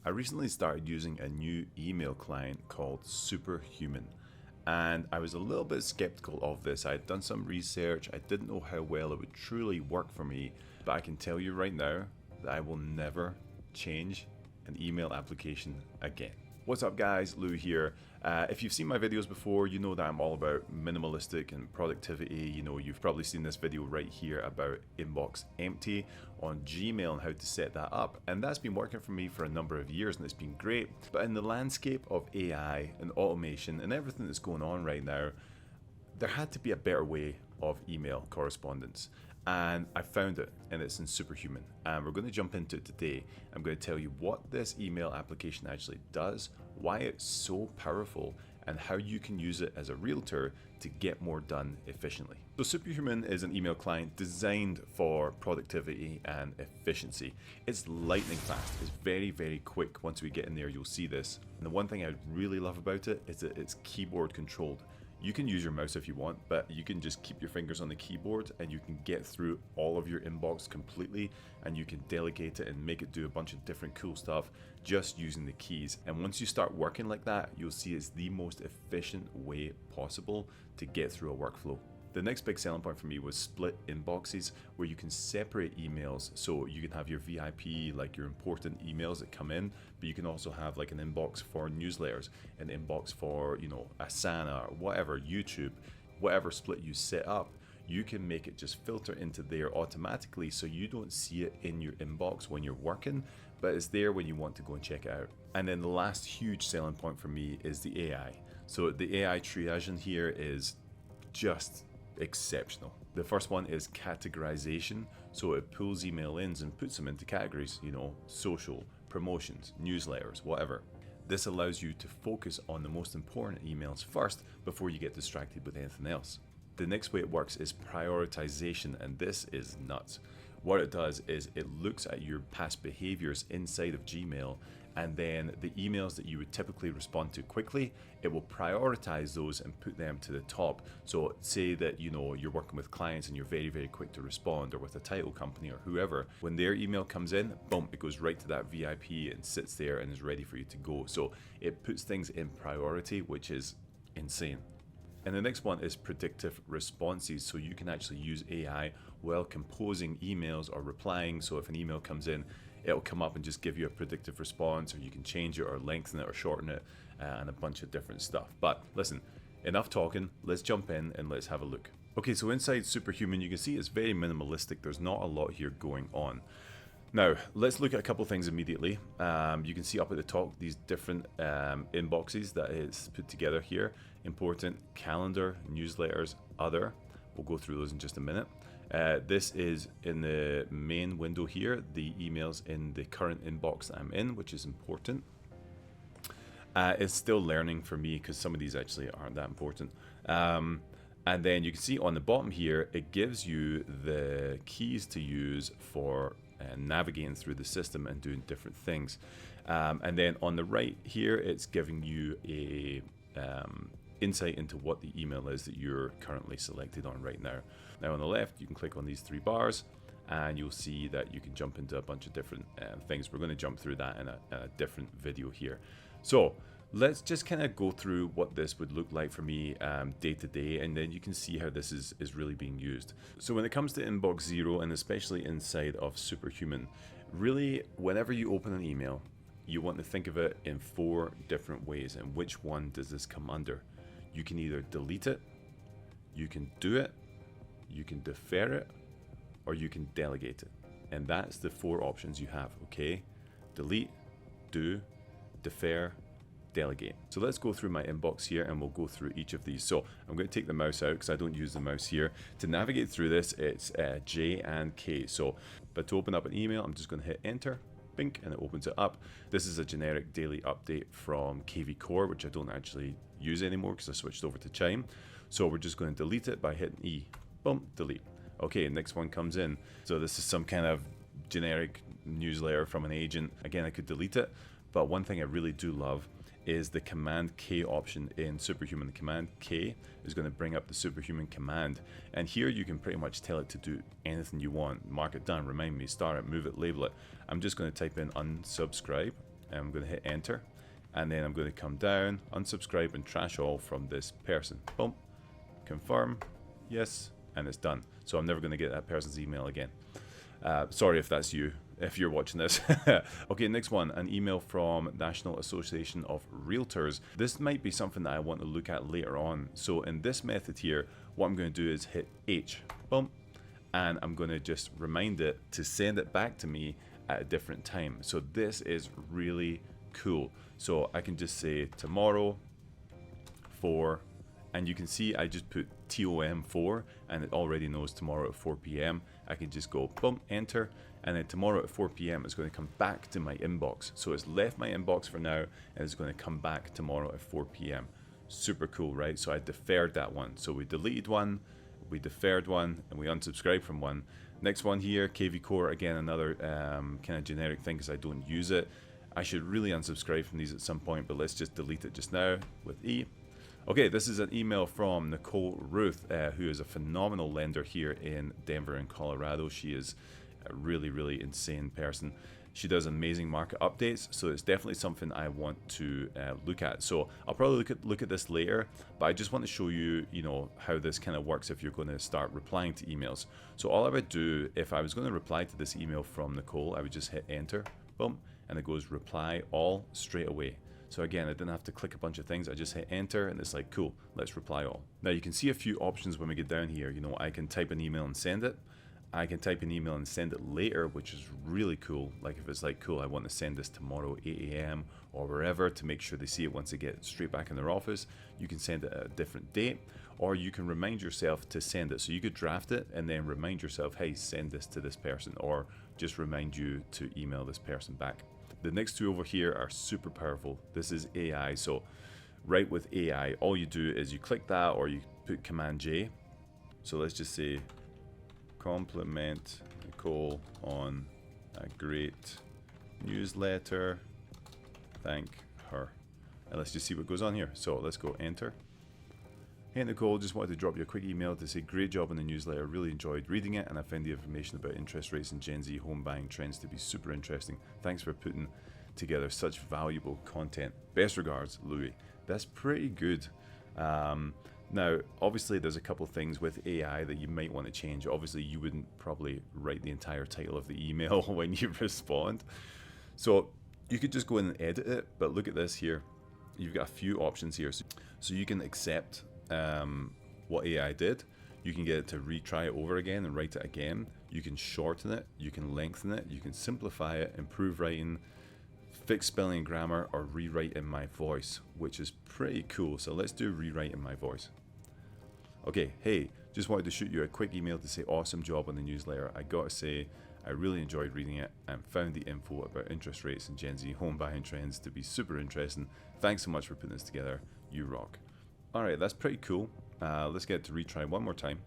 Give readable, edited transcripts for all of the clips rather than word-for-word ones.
I recently started using a new email client called Superhuman, and I was a little bit skeptical of this. I had done some research, I didn't know how well it would truly work for me, but I can tell you right now that I will never change an email application again. What's up guys, Lewi here. If you've seen my videos before, you know that I'm all about minimalistic and productivity. You know, you've probably seen this video right here about inbox empty on Gmail and how to set that up. And that's been working for me for a number of years and it's been great. But in the landscape of AI and automation and everything that's going on right now, there had to be a better way of email correspondence. And I found it, and it's in Superhuman. And we're going to jump into it today. I'm going to tell you what this email application actually does, why it's so powerful, and how you can use it as a realtor to get more done efficiently. So Superhuman is an email client designed for productivity and efficiency. It's lightning fast, it's very, very quick. Once we get in there, you'll see this. And the one thing I really love about it is that it's keyboard controlled. You can use your mouse if you want, but you can just keep your fingers on the keyboard and you can get through all of your inbox completely, and you can delegate it and make it do a bunch of different cool stuff just using the keys. And once you start working like that, you'll see it's the most efficient way possible to get through a workflow. The next big selling point for me was split inboxes, where you can separate emails. So you can have your VIP, like your important emails that come in, but you can also have like an inbox for newsletters, an inbox for, you know, Asana or whatever, YouTube, whatever split you set up. You can make it just filter into there automatically, so you don't see it in your inbox when you're working, but it's there when you want to go and check it out. And then the last huge selling point for me is the AI. So the AI triage in here is just exceptional. The first one is categorization. So it pulls email ins and puts them into categories, you know, social, promotions, newsletters, whatever. This allows you to focus on the most important emails first before you get distracted with anything else. The next way it works is prioritization, and this is nuts. What it does is it looks at your past behaviors inside of Gmail, and then the emails that you would typically respond to quickly, it will prioritize those and put them to the top. So say that, you know, you're working with clients and you're very, very quick to respond, or with a title company or whoever. When their email comes in, boom, it goes right to that VIP and sits there and is ready for you to go. So it puts things in priority, which is insane. And the next one is predictive responses. So you can actually use AI while composing emails or replying. So if an email comes in, it'll come up and just give you a predictive response, or you can change it or lengthen it or shorten it, and a bunch of different stuff. But listen, enough talking, let's jump in and let's have a look. Okay, so inside Superhuman, you can see it's very minimalistic. There's not a lot here going on. Now, let's look at a couple things immediately. You can see up at the top these different inboxes that it's put together here. Important, calendar, newsletters, other. We'll go through those in just a minute. This is in the main window here, the emails in the current inbox that I'm in, which is important. It's still learning for me because some of these actually aren't that important. And then you can see on the bottom here, it gives you the keys to use for navigating through the system and doing different things. And then on the right here, it's giving you a insight into what the email is that you're currently selected on right now. Now on the left, you can click on these three bars and you'll see that you can jump into a bunch of different things. We're going to jump through that in a different video here. So let's just kind of go through what this would look like for me day to day, and then you can see how this is really being used. So when it comes to inbox zero, and especially inside of Superhuman, really whenever you open an email, you want to think of it in 4 different ways. And which one does this come under? You can either delete it, you can do it, you can defer it, or you can delegate it. And that's the 4 options you have, okay? Delete, do, defer, delegate. So let's go through my inbox here and we'll go through each of these. So I'm going to take the mouse out because I don't use the mouse here. To navigate through this, it's J and K. So, but to open up an email, I'm just going to hit enter, bink, and it opens it up. This is a generic daily update from KV Core, which I don't actually use anymore because I switched over to Chime. So we're just going to delete it by hitting E, boom, delete. Okay, next one comes in. So this is some kind of generic newsletter from an agent. Again, I could delete it, but one thing I really do love is the Command K option in Superhuman. The Command K is going to bring up the Superhuman command, and here you can pretty much tell it to do anything you want. Mark it down, remind me, start it, move it, label it. I'm just going to type in unsubscribe, and I'm going to hit enter, and then I'm going to come down, unsubscribe and trash all from this person. Boom, confirm, yes, and it's done. So I'm never going to get that person's email again. Sorry if that's you, if you're watching this. Okay, next one, an email from National Association of Realtors. This might be something that I want to look at later on. So in this method here, what I'm going to do is hit H, boom, and I'm going to just remind it to send it back to me at a different time. So this is really cool. So I can just say tomorrow 4, and you can see I just put TOM4 and it already knows tomorrow at 4 p.m. I can just go boom, enter, and then tomorrow at 4 p.m. it's going to come back to my inbox. So it's left my inbox for now and it's going to come back tomorrow at 4 p.m. Super cool, right? So I deferred that one. So we deleted one, we deferred one, and we unsubscribed from one. Next one here, KV Core, again another kind of generic thing because I don't use it. I should really unsubscribe from these at some point, but let's just delete it just now with E. Okay, this is an email from Nicole Ruth, who is a phenomenal lender here in Denver and Colorado. She is a really, really insane person. She does amazing market updates, so it's definitely something I want to look at. So I'll probably look at this later, but I just want to show you, how this kind of works if you're going to start replying to emails. So all I would do, if I was going to reply to this email from Nicole, I would just hit enter, boom, and it goes reply all straight away. So again, I didn't have to click a bunch of things. I just hit enter and it's like, cool, let's reply all. Now you can see a few options when we get down here. I can type an email and send it. I can type an email and send it later, which is really cool. Like if it's like, cool, I want to send this tomorrow 8 a.m. or wherever to make sure they see it once they get straight back in their office. You can send it at a different date, or you can remind yourself to send it. So you could draft it and then remind yourself, hey, send this to this person, or just remind you to email this person back. The next two over here are super powerful. This is AI. So right with AI, all you do is you click that or you put Command J. So let's just say, compliment Nicole on a great newsletter. Thank her. And let's just see what goes on here. So let's go enter. Hey Nicole, just wanted to drop you a quick email to say great job on the newsletter. Really enjoyed reading it and I found the information about interest rates and Gen Z home buying trends to be super interesting. Thanks for putting together such valuable content. Best regards, Lewi. That's pretty good. Now, obviously there's a couple things with AI that you might want to change. Obviously you wouldn't probably write the entire title of the email when you respond. So you could just go in and edit it, but look at this here. You've got a few options here. So you can accept what AI did. You can get it to retry it over again and write it again. You can shorten it, you can lengthen it, you can simplify it, improve writing, fix spelling and grammar, or rewrite in my voice, which is pretty cool. So let's do rewrite in my voice. Okay, hey, just wanted to shoot you a quick email to say awesome job on the newsletter. I gotta say, I really enjoyed reading it and found the info about interest rates and Gen Z home buying trends to be super interesting. Thanks so much for putting this together. You rock. Alright, that's pretty cool. Let's get to retry one more time.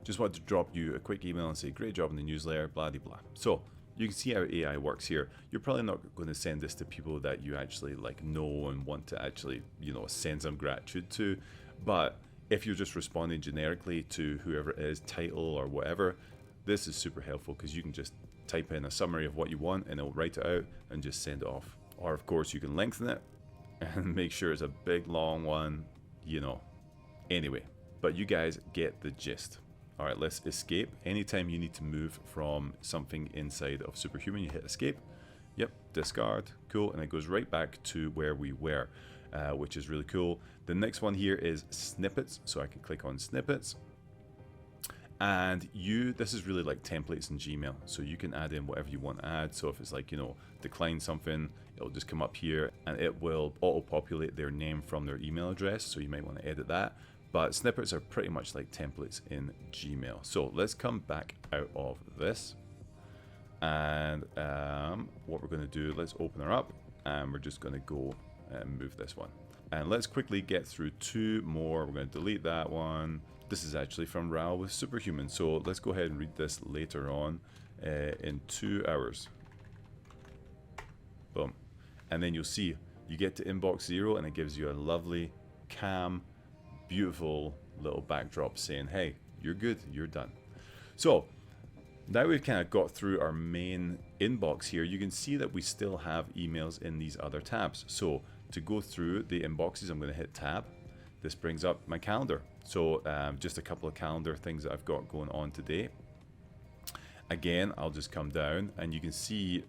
Just wanted to drop you a quick email and say great job on the newsletter, blah de blah. So you can see how AI works here. You're probably not going to send this to people that you actually know and want to actually send some gratitude to, but if you're just responding generically to whoever it is, title or whatever, this is super helpful because you can just type in a summary of what you want and it'll write it out and just send it off. Or of course you can lengthen it and make sure it's a big long one, Anyway, but you guys get the gist. All right, let's escape. Anytime you need to move from something inside of Superhuman, you hit escape. Yep, discard, cool, and it goes right back to where we were, which is really cool. The next one here is Snippets, so I can click on Snippets. And this is really like templates in Gmail, so you can add in whatever you want to add. So if it's like, decline something, it'll just come up here and it will auto-populate their name from their email address, so you might want to edit that. But snippets are pretty much like templates in Gmail. So let's come back out of this. And what we're going to do, let's open her up and we're just going to go and move this one. And let's quickly get through two more. We're going to delete that one. This is actually from Raoul with Superhuman. So let's go ahead and read this later on in 2 hours. Boom. And then you'll see you get to inbox 0 and it gives you a lovely, calm, beautiful little backdrop saying, hey, you're good, you're done. So Now we've kind of got through our main inbox here, you can see that we still have emails in these other tabs. So to go through the inboxes, I'm going to hit tab. This brings up my calendar. So just a couple of calendar things that I've got going on today. Again, I'll just come down and you can see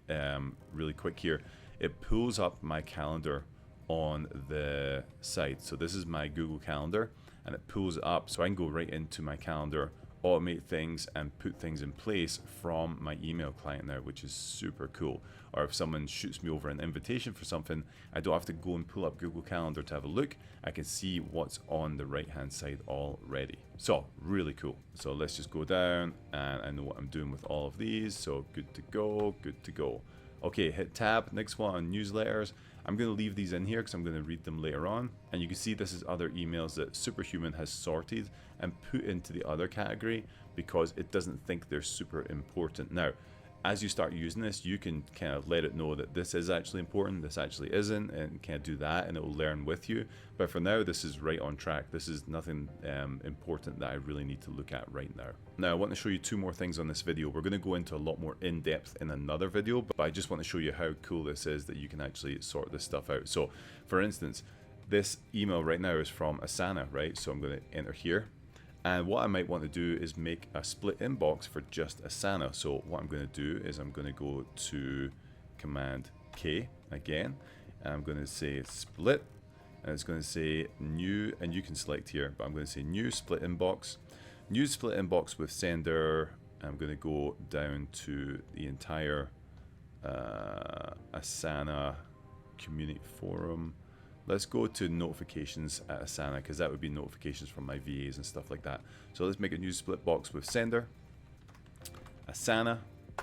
really quick here, it pulls up my calendar on the side. So this is my Google Calendar and it pulls it up so I can go right into my calendar, automate things and put things in place from my email client now, which is super cool. Or if someone shoots me over an invitation for something, I don't have to go and pull up Google Calendar to have a look. I can see what's on the right hand side already. So really cool. So let's just go down and I know what I'm doing with all of these. So good to go, good to go. Okay, hit tab. Next one on newsletters. I'm going to leave these in here because I'm going to read them later on. And you can see this is other emails that Superhuman has sorted and put into the other category because it doesn't think they're super important. Now, as you start using this, you can kind of let it know that this is actually important, this actually isn't, and kind of do that and it will learn with you. But for now, this is right on track. This is nothing important that I really need to look at right now. Now, I want to show you two more things on this video. We're going to go into a lot more in depth in another video, but I just want to show you how cool this is that you can actually sort this stuff out. So for instance, this email right now is from Asana, right? So I'm going to enter here. And what I might want to do is make a split inbox for just Asana. So what I'm going to do is I'm going to go to Command K again, and I'm going to say split, and it's going to say new, and you can select here, but I'm going to say new split inbox with sender. I'm going to go down to the entire Asana community forum. Let's go to notifications at Asana because that would be notifications from my VAs and stuff like that. So let's make a new split box with sender, Asana,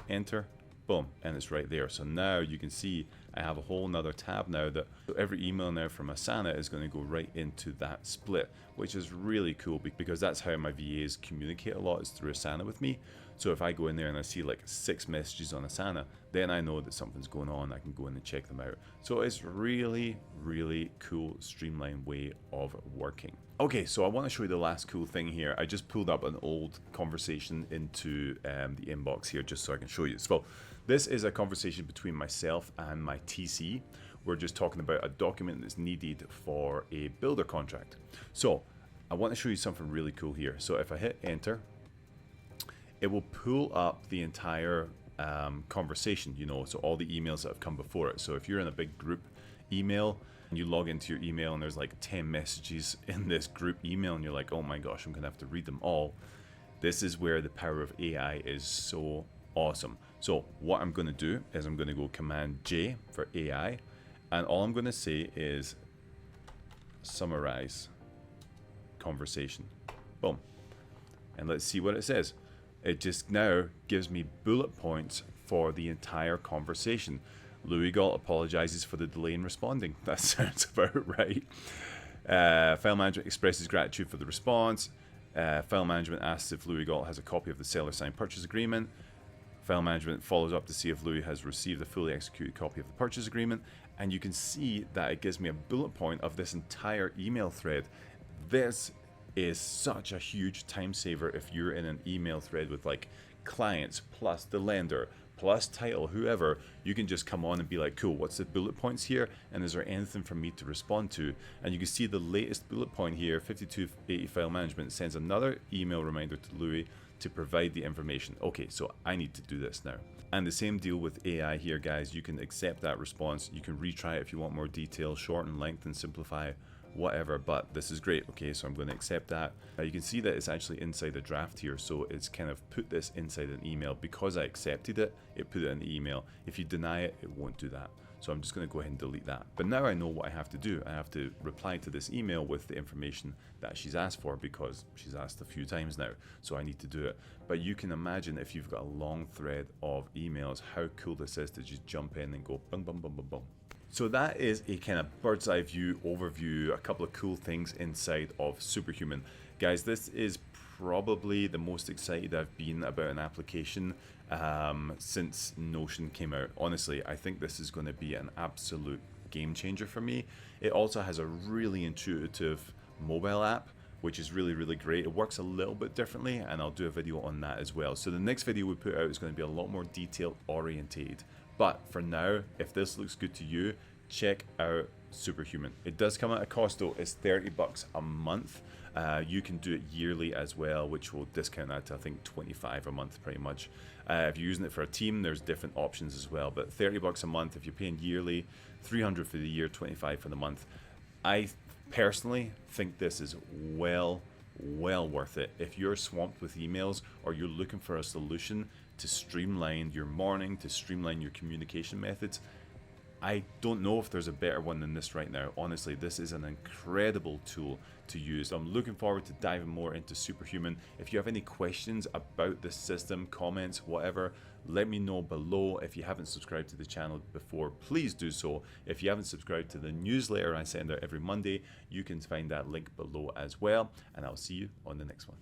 enter, boom, and it's right there. So now you can see I have a whole nother tab now that every email now from Asana is going to go right into that split, which is really cool because that's how my VAs communicate a lot, is through Asana with me. So if I go in there and I see like 6 messages on Asana, then I know that something's going on. I can go in and check them out. So it's really, really cool, streamlined way of working. Okay, so I want to show you the last cool thing here. I just pulled up an old conversation into the inbox here just so I can show you. So this is a conversation between myself and my TC. We're just talking about a document that's needed for a builder contract. So I want to show you something really cool here. So if I hit enter, it will pull up the entire conversation, you know, so all the emails that have come before it. So if you're in a big group email and you log into your email and there's like 10 messages in this group email and you're like, oh my gosh, I'm gonna have to read them all. This is where the power of AI is so awesome. So what I'm gonna do is I'm gonna go Command J for AI, and all I'm gonna say is summarize conversation. Boom. And let's see what it says. It just now gives me bullet points for the entire conversation. Lewi Gault apologizes for the delay in responding. That sounds about right. File management expresses gratitude for the response. File management asks if Lewi Gault has a copy of the seller signed purchase agreement. File management follows up to see if Lewi has received a fully executed copy of the purchase agreement. And you can see that it gives me a bullet point of this entire email thread. This is such a huge time saver if you're in an email thread with like clients plus the lender plus title, whoever. You can just come on and be like, cool, what's the bullet points here, and is there anything for me to respond to? And you can see the latest bullet point here, 5280 file management sends another email reminder to Lewi to provide the information. Okay, so I need to do this now. And the same deal with AI here, guys. You can accept that response, you can retry it if you want more detail, shorten, lengthen, simplify, whatever, but this is great. Okay, so I'm going to accept that. You can see that it's actually inside a draft here, so it's kind of put this inside an email. Because I accepted it, it put it in the email. If you deny it, it won't do that. So I'm just going to go ahead and delete that. But now I know what I have to do. I have to reply to this email with the information that she's asked for, because she's asked a few times now, so I need to do it. But you can imagine if you've got a long thread of emails, how cool this is to just jump in and go boom, boom, boom, boom, boom. So that is a kind of bird's eye view overview, a couple of cool things inside of Superhuman. Guys, this is probably the most excited I've been about an application since Notion came out. Honestly, I think this is going to be an absolute game changer for me. It also has a really intuitive mobile app, which is really, really great. It works a little bit differently, and I'll do a video on that as well. So the next video we put out is going to be a lot more detail orientated. But for now, if this looks good to you, check out Superhuman. It does come at a cost though. It's $30 a month. You can do it yearly as well, which will discount that to I think $25 a month pretty much. If you're using it for a team, there's different options as well, but $30 a month if you're paying yearly, $300 for the year, $25 for the month. I personally think this is well worth it. If you're swamped with emails or you're looking for a solution to streamline your morning, to streamline your communication methods, I don't know if there's a better one than this right now. Honestly, this is an incredible tool to use. I'm looking forward to diving more into Superhuman. If you have any questions about this system, comments, whatever, let me know below. If you haven't subscribed to the channel before, please do so. If you haven't subscribed to the newsletter I send out every Monday, you can find that link below as well. And I'll see you on the next one.